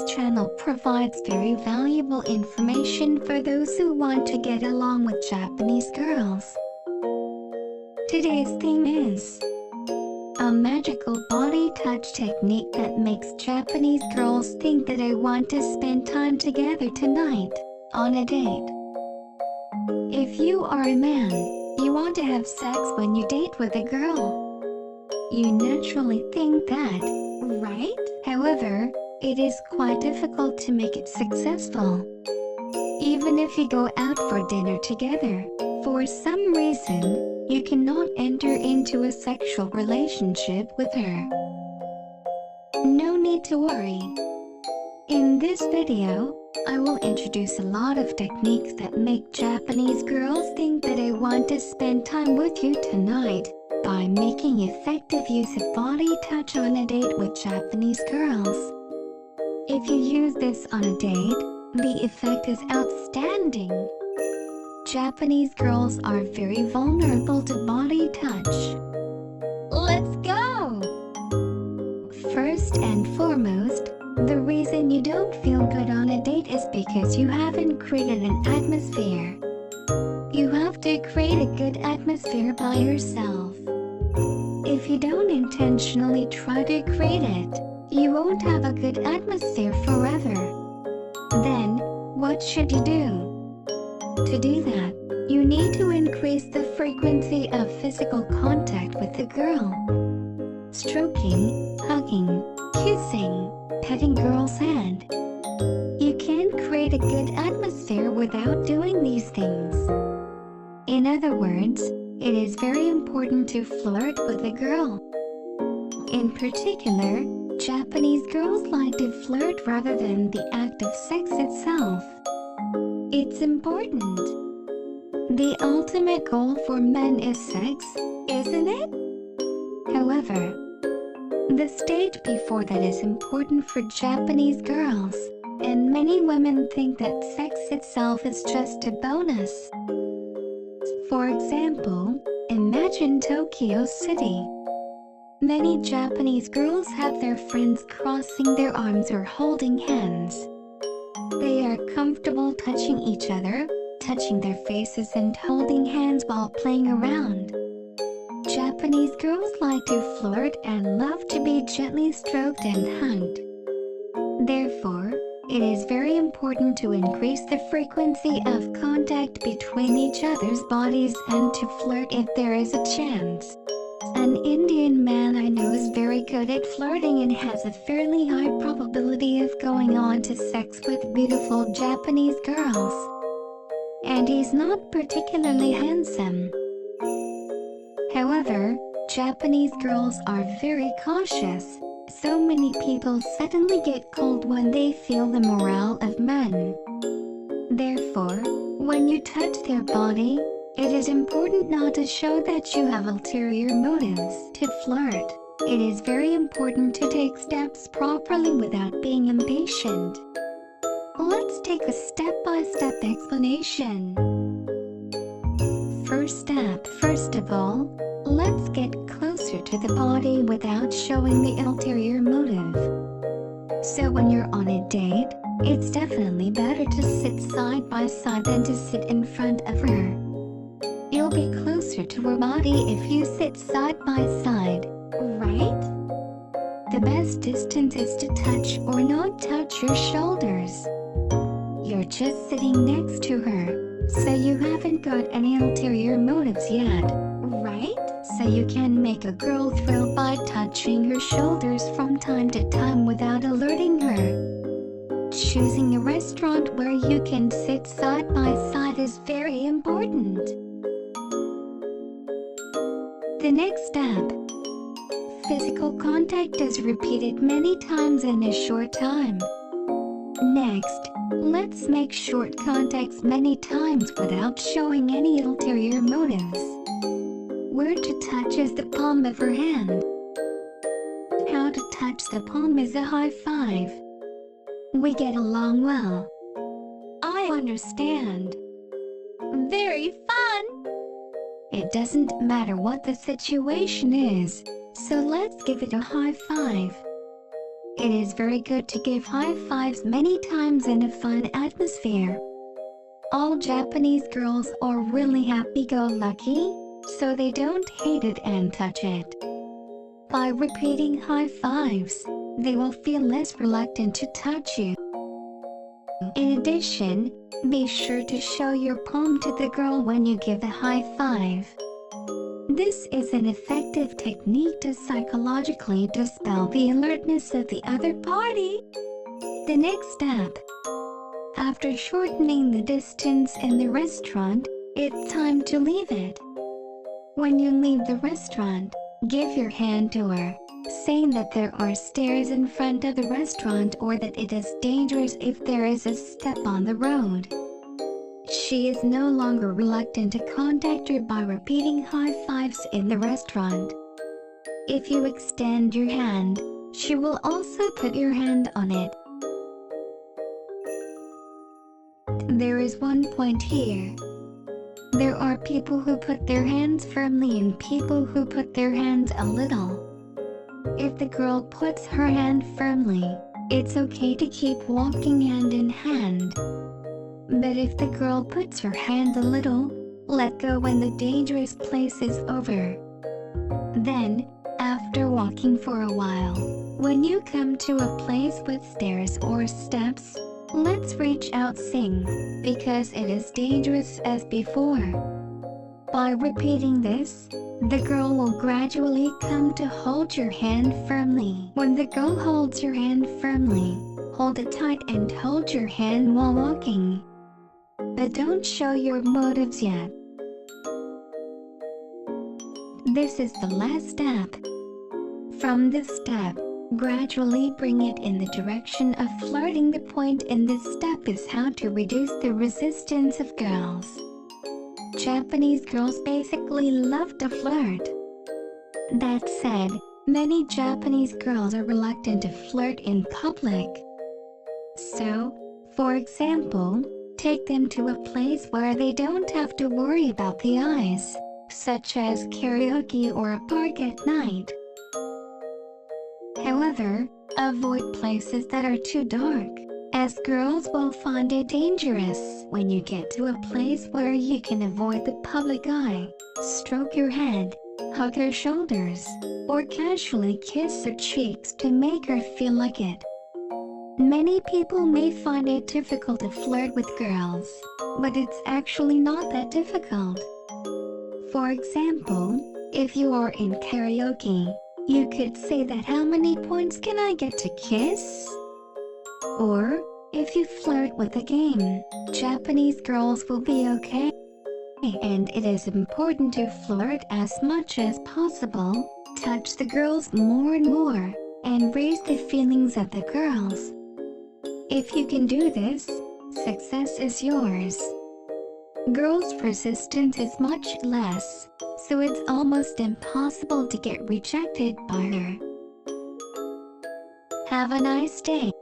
channel provides very valuable information for those who want to get along with Japanese girls. Today's theme is a magical body touch technique that makes Japanese girls think that I want to spend time together tonight, on a date. If you are a man, you want to have sex when you date with a girl. You naturally think that, right? However, it is quite difficult to make it successful. Even if you go out for dinner together, for some reason, you cannot enter into a sexual relationship with her. No need to worry. In this video, I will introduce a lot of techniques that make Japanese girls think that I want to spend time with you tonight, by making effective use of body touch on a date with Japanese girls. If you use this on a date, the effect is outstanding. Japanese girls are very vulnerable to body touch. Let's go! First and foremost, the reason you don't feel good on a date is because you haven't created an atmosphere. You have to create a good atmosphere by yourself. If you don't intentionally try to create it, you won't have a good atmosphere forever. Then, what should you do? To do that, you need to increase the frequency of physical contact with the girl. Stroking, hugging, kissing, petting girl's hand. You can't create a good atmosphere without doing these things. In other words, it is very important to flirt with a girl. In particular, Japanese girls like to flirt rather than the act of sex itself. It's important. The ultimate goal for men is sex, isn't it? However, the stage before that is important for Japanese girls, and many women think that sex itself is just a bonus. For example, imagine Tokyo City. Many Japanese girls have their friends crossing their arms or holding hands. They are comfortable touching each other, touching their faces and holding hands while playing around. Japanese girls like to flirt and love to be gently stroked and hugged. Therefore, it is very important to increase the frequency of contact between each other's bodies and to flirt if there is a chance. An Indian man I know is very good at flirting and has a fairly high probability of going on to sex with beautiful Japanese girls. And he's not particularly handsome. However, Japanese girls are very cautious. So many people suddenly get cold when they feel the morale of men. Therefore, when you touch their body, it is important not to show that you have ulterior motives to flirt. It is very important to take steps properly without being impatient. Let's take a step-by-step explanation. First step. First of all, let's get closer to the body without showing the ulterior motive. So when you're on a date, it's definitely better to sit side by side than to sit in front of her. You'll be closer to her body if you sit side by side, right? The best distance is to touch or not touch your shoulders. You're just sitting next to her, so you haven't got any ulterior motives yet, right? So you can make a girl thrill by touching her shoulders from time to time without alerting her. Choosing a restaurant where you can sit side by side is very important. The next step. Physical contact is repeated many times in a short time. Next, let's make short contacts many times without showing any ulterior motives. Where to touch is the palm of her hand. How to touch the palm is a high five. We get along well. I understand. Very fun! It doesn't matter what the situation is, so let's give it a high five. It is very good to give high fives many times in a fun atmosphere. All Japanese girls are really happy-go-lucky, so they don't hate it and touch it. By repeating high fives, they will feel less reluctant to touch you. In addition, be sure to show your palm to the girl when you give a high five. This is an effective technique to psychologically dispel the alertness of the other party. The next step. After shortening the distance in the restaurant, it's time to leave it. When you leave the restaurant, give your hand to her, saying that there are stairs in front of the restaurant or that it is dangerous if there is a step on the road. She is no longer reluctant to contact her by repeating high fives in the restaurant. If you extend your hand, she will also put your hand on it. There is one point here. There are people who put their hands firmly and people who put their hands a little. If the girl puts her hand firmly, it's okay to keep walking hand in hand. But if the girl puts her hand a little, let go when the dangerous place is over. Then, after walking for a while, when you come to a place with stairs or steps, let's reach out sing, because it is dangerous as before. By repeating this, the girl will gradually come to hold your hand firmly. When the girl holds your hand firmly, hold it tight and hold your hand while walking. But don't show your motives yet. This is the last step. From this step, gradually bring it in the direction of flirting. The point in this step is how to reduce the resistance of girls. Japanese girls basically love to flirt. That said, many Japanese girls are reluctant to flirt in public. So, for example, take them to a place where they don't have to worry about the eyes, such as karaoke or a park at night. However, avoid places that are too dark, as girls will find it dangerous. When you get to a place where you can avoid the public eye, stroke your head, hug her shoulders, or casually kiss her cheeks to make her feel like it. Many people may find it difficult to flirt with girls, but it's actually not that difficult. For example, if you are in karaoke, you could say that how many points can I get to kiss? Or, if you flirt with a game, Japanese girls will be okay. And it is important to flirt as much as possible, touch the girls more and more, and raise the feelings of the girls. If you can do this, success is yours. Girls' resistance is much less, so it's almost impossible to get rejected by her. Have a nice day.